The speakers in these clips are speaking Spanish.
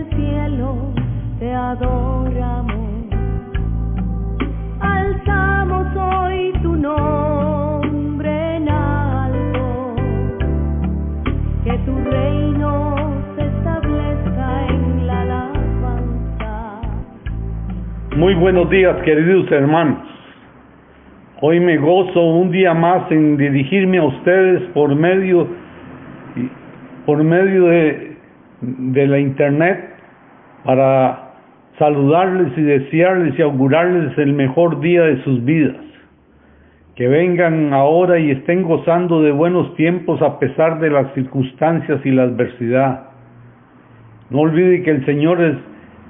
el cielo te adoramos. Alzamos hoy tu nombre en alto, que tu reino se establezca en la alabanza. Muy buenos días, queridos hermanos. Hoy me gozo un día más en dirigirme a ustedes por medio de la internet para saludarles y desearles y augurarles el mejor día de sus vidas. Que vengan ahora y estén gozando de buenos tiempos a pesar de las circunstancias y la adversidad. No olvide que el Señor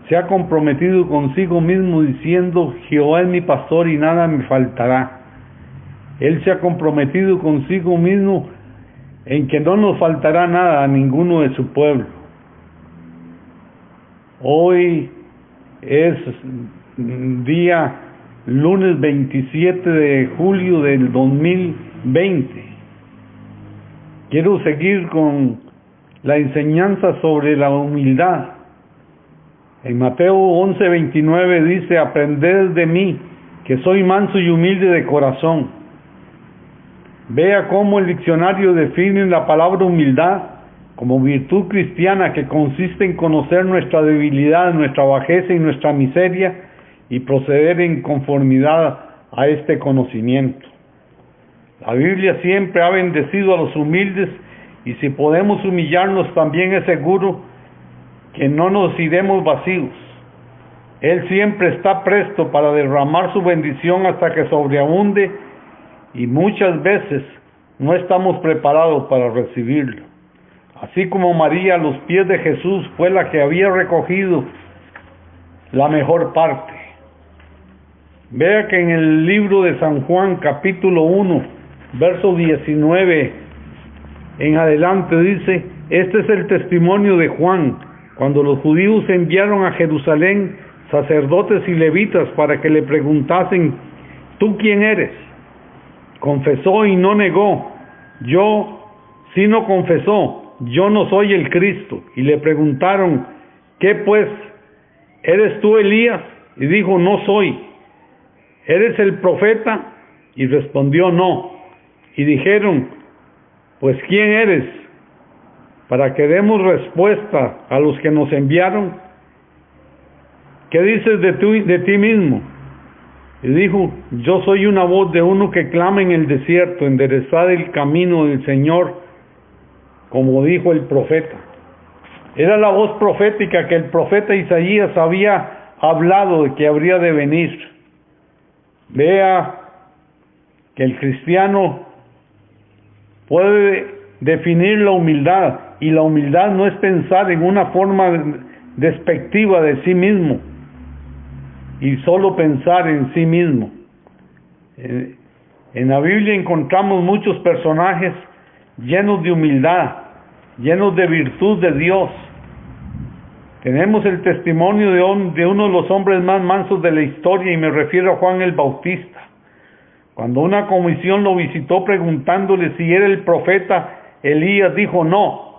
se ha comprometido consigo mismo diciendo: Jehová es mi pastor y nada me faltará. Él se ha comprometido consigo mismo en que no nos faltará nada a ninguno de su pueblo. Hoy es día lunes 27 de julio del 2020. Quiero seguir con la enseñanza sobre la humildad. En Mateo 11:29 dice: aprended de mí, que soy manso y humilde de corazón. Vea cómo el diccionario define la palabra humildad como virtud cristiana que consiste en conocer nuestra debilidad, nuestra bajeza y nuestra miseria y proceder en conformidad a este conocimiento. La Biblia siempre ha bendecido a los humildes, y si podemos humillarnos también es seguro que no nos iremos vacíos. Él siempre está presto para derramar su bendición hasta que sobreabunde, y muchas veces no estamos preparados para recibirlo. Así como María a los pies de Jesús fue la que había recogido la mejor parte. Vea que en el libro de San Juan, capítulo 1, verso 19 en adelante dice: este es el testimonio de Juan, cuando los judíos enviaron a Jerusalén sacerdotes y levitas para que le preguntasen: ¿tú quién eres? Confesó y no negó. Sí no confesó: yo no soy el Cristo. Y le preguntaron: ¿qué pues? ¿Eres tú Elías? Y dijo: no soy. ¿Eres el profeta? Y respondió: no. Y dijeron: pues ¿quién eres? Para que demos respuesta a los que nos enviaron. ¿Qué dices de ti mismo? Y dijo: yo soy una voz de uno que clama en el desierto, enderezad el camino del Señor, como dijo el profeta. Era la voz profética que el profeta Isaías había hablado de que habría de venir. Vea que el cristiano puede definir la humildad, y la humildad no es pensar en una forma despectiva de sí mismo y solo pensar en sí mismo. En la Biblia encontramos muchos personajes llenos de humildad, llenos de virtud de Dios. Tenemos el testimonio de uno de los hombres más mansos de la historia, y me refiero a Juan el Bautista. Cuando una comisión lo visitó preguntándole si era el profeta Elías, dijo: no.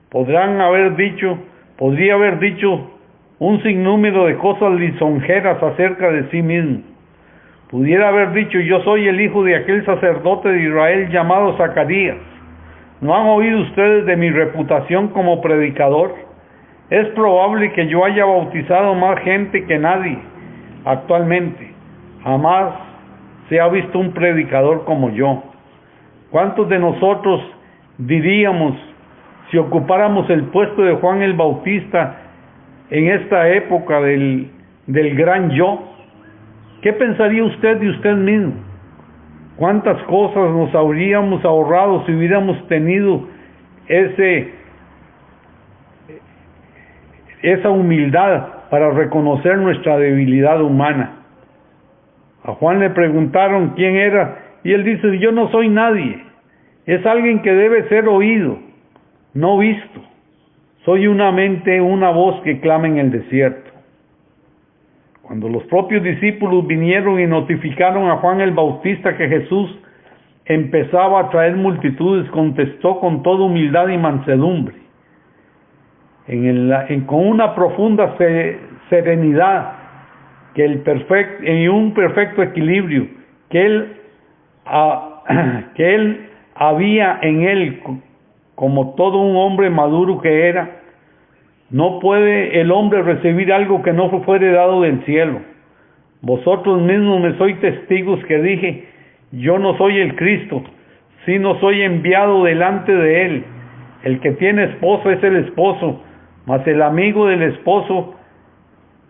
Podría haber dicho un sinnúmero de cosas lisonjeras acerca de sí mismo. Pudiera haber dicho: yo soy el hijo de aquel sacerdote de Israel llamado Zacarías. ¿No han oído ustedes de mi reputación como predicador? Es probable que yo haya bautizado más gente que nadie actualmente. Jamás se ha visto un predicador como yo. ¿Cuántos de nosotros diríamos, si ocupáramos el puesto de Juan el Bautista en esta época del gran yo? ¿Qué pensaría usted de usted mismo? ¿Cuántas cosas nos habríamos ahorrado si hubiéramos tenido esa humildad para reconocer nuestra debilidad humana? A Juan le preguntaron quién era, y él dice: yo no soy nadie. Es alguien que debe ser oído, no visto. Soy una voz que clama en el desierto. Cuando los propios discípulos vinieron y notificaron a Juan el Bautista que Jesús empezaba a traer multitudes, contestó con toda humildad y mansedumbre: con una profunda serenidad, en un perfecto equilibrio que él había en él, como todo un hombre maduro que era. No puede el hombre recibir algo que no fuere dado del cielo. Vosotros mismos me sois testigos que dije, yo no soy el Cristo, sino soy enviado delante de él. El que tiene esposo es el esposo, mas el amigo del esposo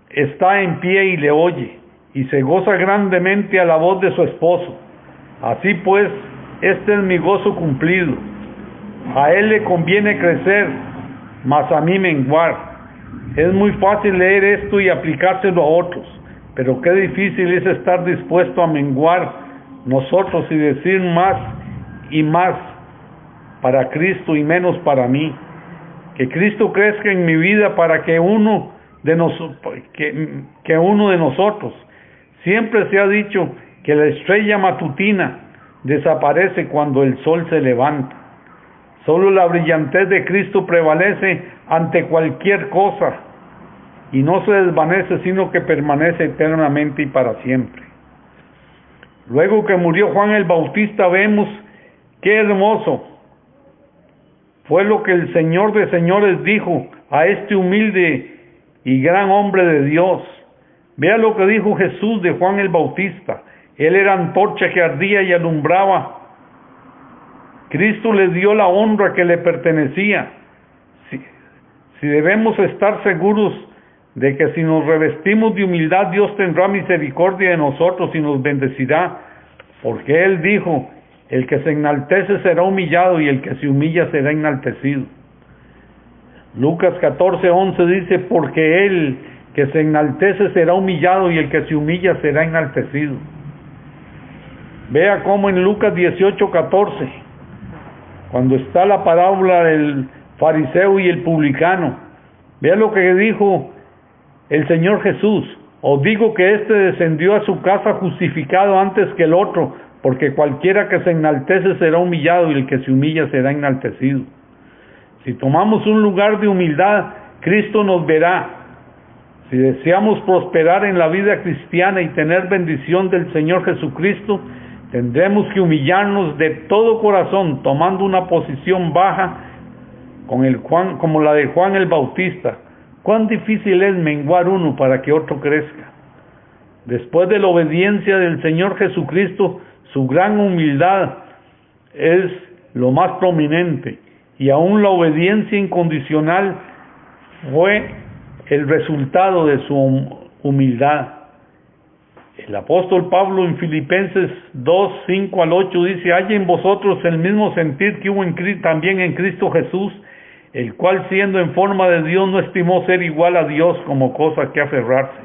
está en pie y le oye, y se goza grandemente a la voz de su esposo. Así pues, este es mi gozo cumplido. A él le conviene crecer, mas a mí menguar. Es muy fácil leer esto y aplicárselo a otros, pero qué difícil es estar dispuesto a menguar nosotros y decir más y más para Cristo y menos para mí. Que Cristo crezca en mi vida para que uno de nosotros. Siempre se ha dicho que la estrella matutina desaparece cuando el sol se levanta. Solo la brillantez de Cristo prevalece ante cualquier cosa y no se desvanece, sino que permanece eternamente y para siempre. Luego que murió Juan el Bautista, vemos qué hermoso fue lo que el Señor de señores dijo a este humilde y gran hombre de Dios. Vea lo que dijo Jesús de Juan el Bautista. Él era antorcha que ardía y alumbraba. Cristo le dio la honra que le pertenecía. Si debemos estar seguros de que si nos revestimos de humildad, Dios tendrá misericordia de nosotros y nos bendecirá, porque Él dijo, el que se enaltece será humillado y el que se humilla será enaltecido. Lucas 14:11 dice, porque el que se enaltece será humillado y el que se humilla será enaltecido. Vea cómo en Lucas 18:14, cuando está la parábola del fariseo y el publicano, vea lo que dijo el Señor Jesús. Os digo que éste descendió a su casa justificado antes que el otro, porque cualquiera que se enaltece será humillado y el que se humilla será enaltecido. Si tomamos un lugar de humildad, Cristo nos verá. Si deseamos prosperar en la vida cristiana y tener bendición del Señor Jesucristo, tendremos que humillarnos de todo corazón, tomando una posición baja como la de Juan el Bautista. Cuán difícil es menguar uno para que otro crezca. Después de la obediencia del Señor Jesucristo, su gran humildad es lo más prominente, y aún la obediencia incondicional fue el resultado de su humildad. El apóstol Pablo en Filipenses 2:5-8 dice, haya en vosotros el mismo sentir que hubo también en Cristo Jesús, el cual siendo en forma de Dios no estimó ser igual a Dios como cosa que aferrarse,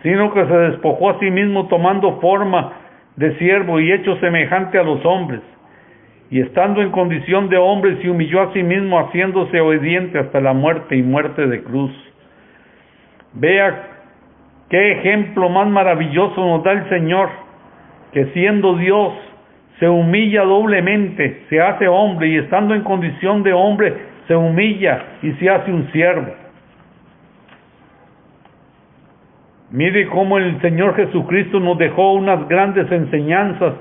sino que se despojó a sí mismo tomando forma de siervo y hecho semejante a los hombres, y estando en condición de hombre se humilló a sí mismo, haciéndose obediente hasta la muerte y muerte de cruz. Vea qué ejemplo más maravilloso nos da el Señor, que siendo Dios se humilla doblemente, se hace hombre, y estando en condición de hombre se humilla y se hace un siervo. Mire cómo el Señor Jesucristo nos dejó unas grandes enseñanzas,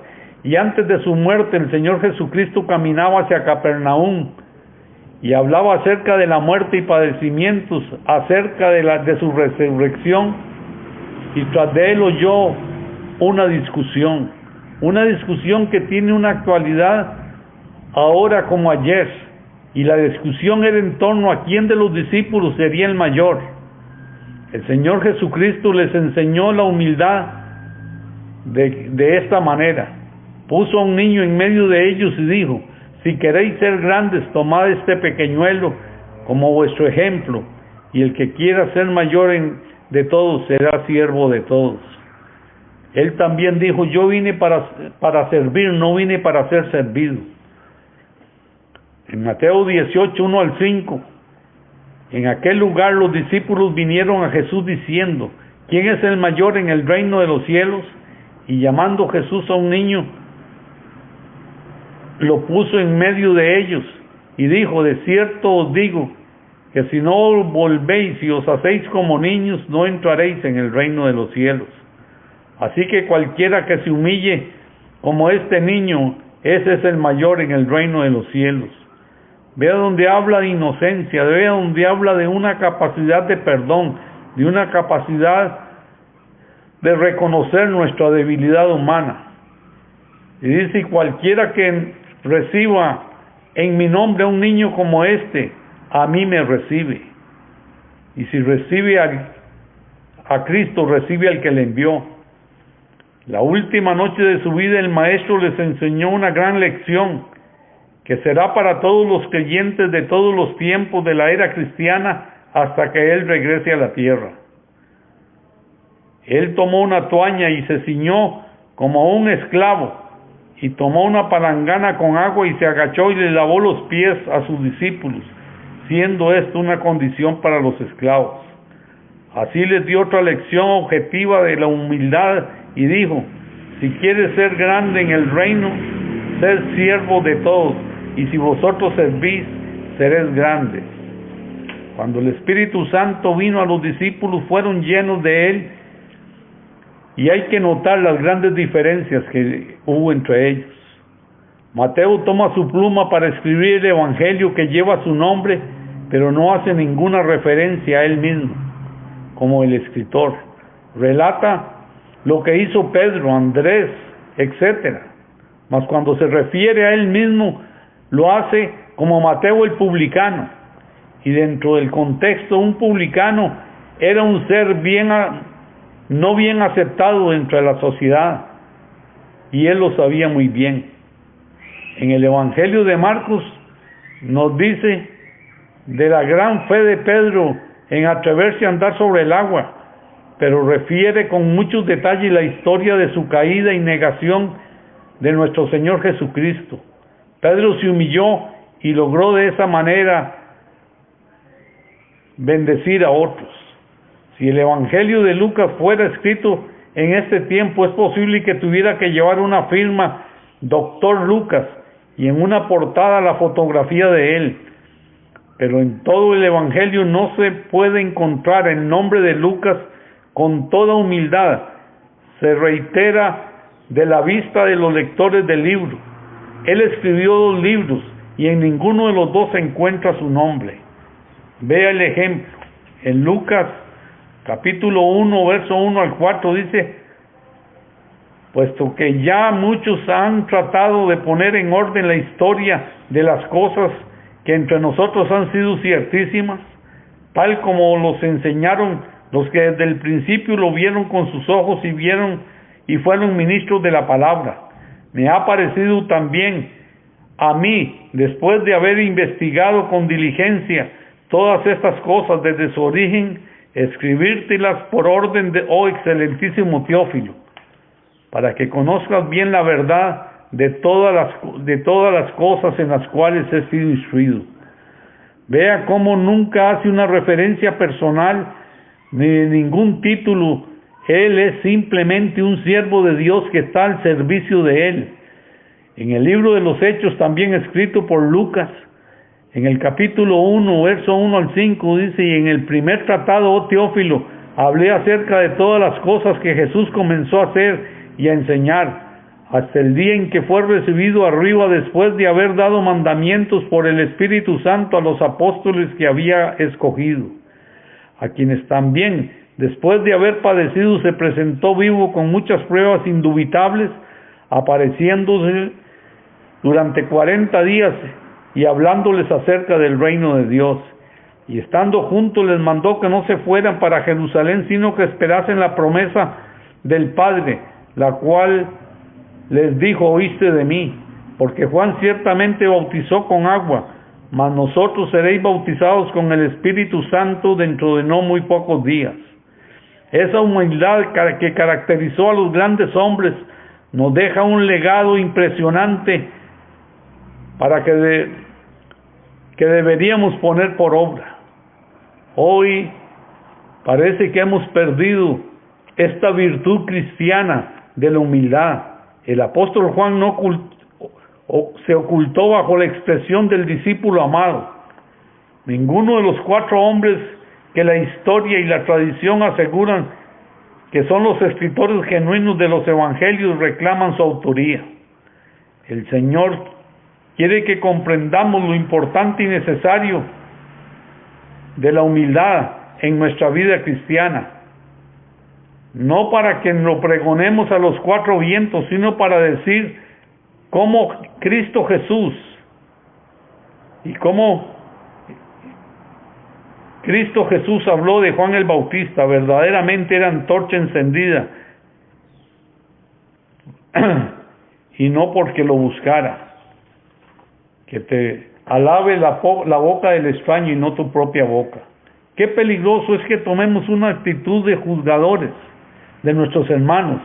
y antes de su muerte el Señor Jesucristo caminaba hacia Capernaum y hablaba acerca de la muerte y padecimientos, acerca de su resurrección, y tras de él oyó una discusión que tiene una actualidad ahora como ayer, y la discusión era en torno a quién de los discípulos sería el mayor. El Señor Jesucristo les enseñó la humildad de esta manera. Puso a un niño en medio de ellos y dijo, si queréis ser grandes, tomad este pequeñuelo como vuestro ejemplo, y el que quiera ser mayor de todos será siervo de todos. Él también dijo, yo vine para servir, no vine para ser servido. En Mateo 18:1-5, en aquel lugar los discípulos vinieron a Jesús diciendo, ¿quién es el mayor en el reino de los cielos? Y llamando Jesús a un niño, lo puso en medio de ellos y dijo, de cierto os digo, que si no volvéis y os hacéis como niños, no entraréis en el reino de los cielos. Así que cualquiera que se humille como este niño, ese es el mayor en el reino de los cielos. Vea donde habla de inocencia, vea donde habla de una capacidad de perdón, de una capacidad de reconocer nuestra debilidad humana. Y dice, cualquiera que reciba en mi nombre a un niño como este, a mí me recibe. Y si recibe a Cristo, recibe al que le envió. La última noche de su vida, el Maestro les enseñó una gran lección, que será para todos los creyentes de todos los tiempos de la era cristiana hasta que Él regrese a la tierra. Él tomó una toalla y se ciñó como un esclavo, y tomó una palangana con agua y se agachó y le lavó los pies a sus discípulos, siendo esto una condición para los esclavos. Así les dio otra lección objetiva de la humildad y dijo, si quieres ser grande en el reino, sed siervo de todos, y si vosotros servís, seréis grandes. Cuando el Espíritu Santo vino a los discípulos, fueron llenos de Él, y hay que notar las grandes diferencias que hubo entre ellos. Mateo toma su pluma para escribir el Evangelio que lleva su nombre, pero no hace ninguna referencia a él mismo, como el escritor. Relata lo que hizo Pedro, Andrés, etc. Mas cuando se refiere a él mismo, lo hace como Mateo el publicano. Y dentro del contexto, un publicano era un ser no bien aceptado dentro de la sociedad, y él lo sabía muy bien. En el Evangelio de Marcos nos dice de la gran fe de Pedro en atreverse a andar sobre el agua, pero refiere con muchos detalles la historia de su caída y negación de nuestro Señor Jesucristo. Pedro se humilló y logró de esa manera bendecir a otros. Si el Evangelio de Lucas fuera escrito en este tiempo, es posible que tuviera que llevar una firma Dr. Lucas y en una portada la fotografía de él. Pero en todo el Evangelio no se puede encontrar el nombre de Lucas. Con toda humildad se reitera de la vista de los lectores del libro. Él escribió 2 libros y en ninguno de los 2 se encuentra su nombre. Vea el ejemplo. En Lucas capítulo 1, verso 1 al 4 dice, puesto que ya muchos han tratado de poner en orden la historia de las cosas que entre nosotros han sido ciertísimas, tal como los enseñaron los que desde el principio lo vieron con sus ojos y fueron ministros de la palabra. Me ha parecido también a mí, después de haber investigado con diligencia todas estas cosas desde su origen, escribírtelas por orden de, oh excelentísimo Teófilo, para que conozcas bien la verdad de todas las cosas en las cuales he sido instruido. Vea cómo nunca hace una referencia personal ni ningún título. Él es simplemente un siervo de Dios que está al servicio de Él. En el libro de los Hechos, también escrito por Lucas, en el capítulo 1, verso 1 al 5, dice, y en el primer tratado, oh Teófilo, hablé acerca de todas las cosas que Jesús comenzó a hacer y a enseñar, hasta el día en que fue recibido arriba después de haber dado mandamientos por el Espíritu Santo a los apóstoles que había escogido, a quienes también, después de haber padecido, se presentó vivo con muchas pruebas indubitables, apareciéndose durante 40 días y hablándoles acerca del reino de Dios. Y estando juntos les mandó que no se fueran para Jerusalén, sino que esperasen la promesa del Padre, la cual les dijo, oíste de mí, porque Juan ciertamente bautizó con agua, mas nosotros seréis bautizados con el Espíritu Santo dentro de no muy pocos días. Esa humildad que caracterizó a los grandes hombres nos deja un legado impresionante para que deberíamos poner por obra. Hoy parece que hemos perdido esta virtud cristiana de la humildad. El apóstol Juan se ocultó bajo la expresión del discípulo amado, Ninguno de los 4 hombres que la historia y la tradición aseguran que son los escritores genuinos de los evangelios reclaman su autoría. El Señor quiere que comprendamos lo importante y necesario de la humildad en nuestra vida cristiana, no para que lo pregonemos a los 4 vientos, sino para decir cómo Cristo Jesús y cómo Cristo Jesús habló de Juan el Bautista, verdaderamente era antorcha encendida, y no porque lo buscara. Que te alabe la boca del extraño y no tu propia boca. Qué peligroso es que tomemos una actitud de juzgadores de nuestros hermanos,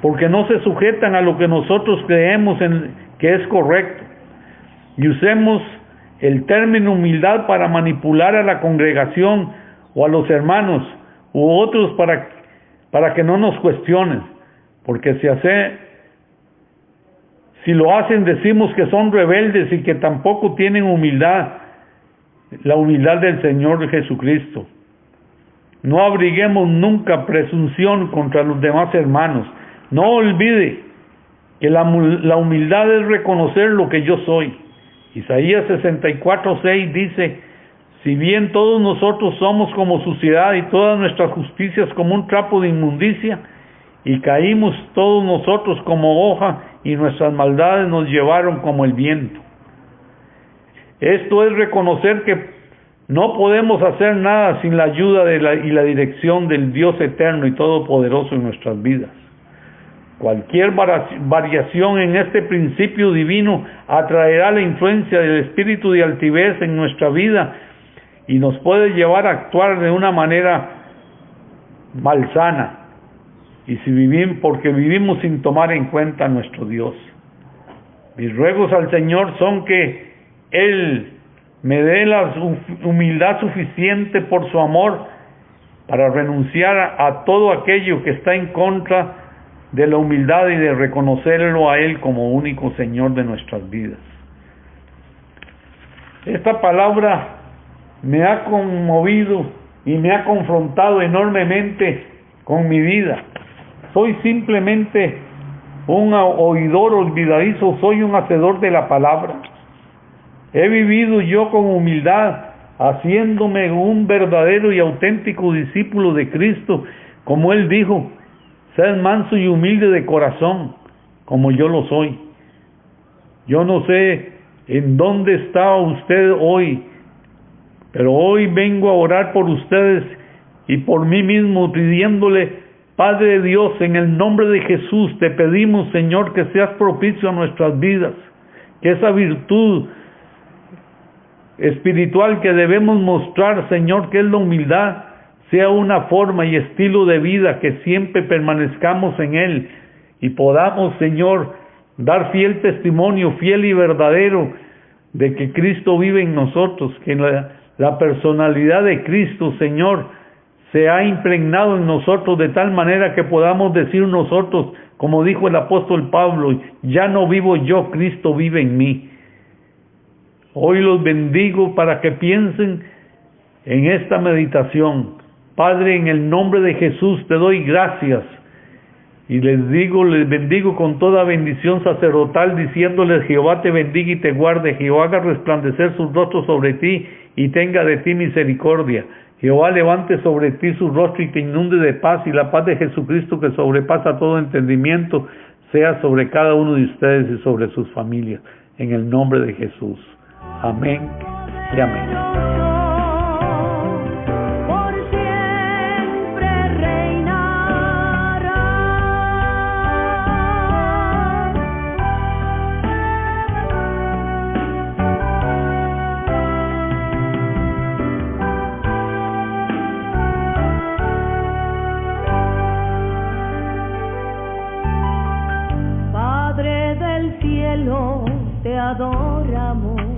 porque no se sujetan a lo que nosotros creemos que es correcto, y usemos el término humildad para manipular a la congregación o a los hermanos u otros para que no nos cuestionen, porque si lo hacen decimos que son rebeldes y que tampoco tienen humildad, la humildad del Señor Jesucristo. No abriguemos nunca presunción contra los demás hermanos. No olvide que la humildad es reconocer lo que yo soy. Isaías 64:6 dice: si bien todos nosotros somos como suciedad y todas nuestras justicias como un trapo de inmundicia, y caímos todos nosotros como hoja, y nuestras maldades nos llevaron como el viento. Esto es reconocer que no podemos hacer nada sin la ayuda y la dirección del Dios eterno y todopoderoso en nuestras vidas. Cualquier variación en este principio divino atraerá la influencia del espíritu de altivez en nuestra vida y nos puede llevar a actuar de una manera malsana, porque vivimos sin tomar en cuenta a nuestro Dios. Mis ruegos al Señor son que Él me dé la humildad suficiente por su amor para renunciar a todo aquello que está en contra de la humildad y de reconocerlo a Él como único Señor de nuestras vidas. Esta palabra me ha conmovido y me ha confrontado enormemente con mi vida. Soy simplemente un oidor olvidadizo, soy un hacedor de la palabra. He vivido yo con humildad, haciéndome un verdadero y auténtico discípulo de Cristo, como Él dijo: sed manso y humilde de corazón, como yo lo soy. Yo no sé en dónde está usted hoy, pero hoy vengo a orar por ustedes y por mí mismo, pidiéndole: Padre Dios, en el nombre de Jesús, te pedimos, Señor, que seas propicio a nuestras vidas, que esa virtud espiritual que debemos mostrar, Señor, que es la humildad, sea una forma y estilo de vida, que siempre permanezcamos en Él y podamos, Señor, dar fiel testimonio, fiel y verdadero, de que Cristo vive en nosotros, que la personalidad de Cristo, Señor, se ha impregnado en nosotros de tal manera que podamos decir nosotros, como dijo el apóstol Pablo: ya no vivo yo, Cristo vive en mí. Hoy los bendigo para que piensen en esta meditación. Padre, en el nombre de Jesús te doy gracias y les bendigo con toda bendición sacerdotal, diciéndoles: Jehová te bendiga y te guarde, Jehová haga resplandecer sus rostros sobre ti y tenga de ti misericordia. Jehová levante sobre ti su rostro y te inunde de paz, y la paz de Jesucristo, que sobrepasa todo entendimiento, sea sobre cada uno de ustedes y sobre sus familias, en el nombre de Jesús. Amén y amén. Te adoramos.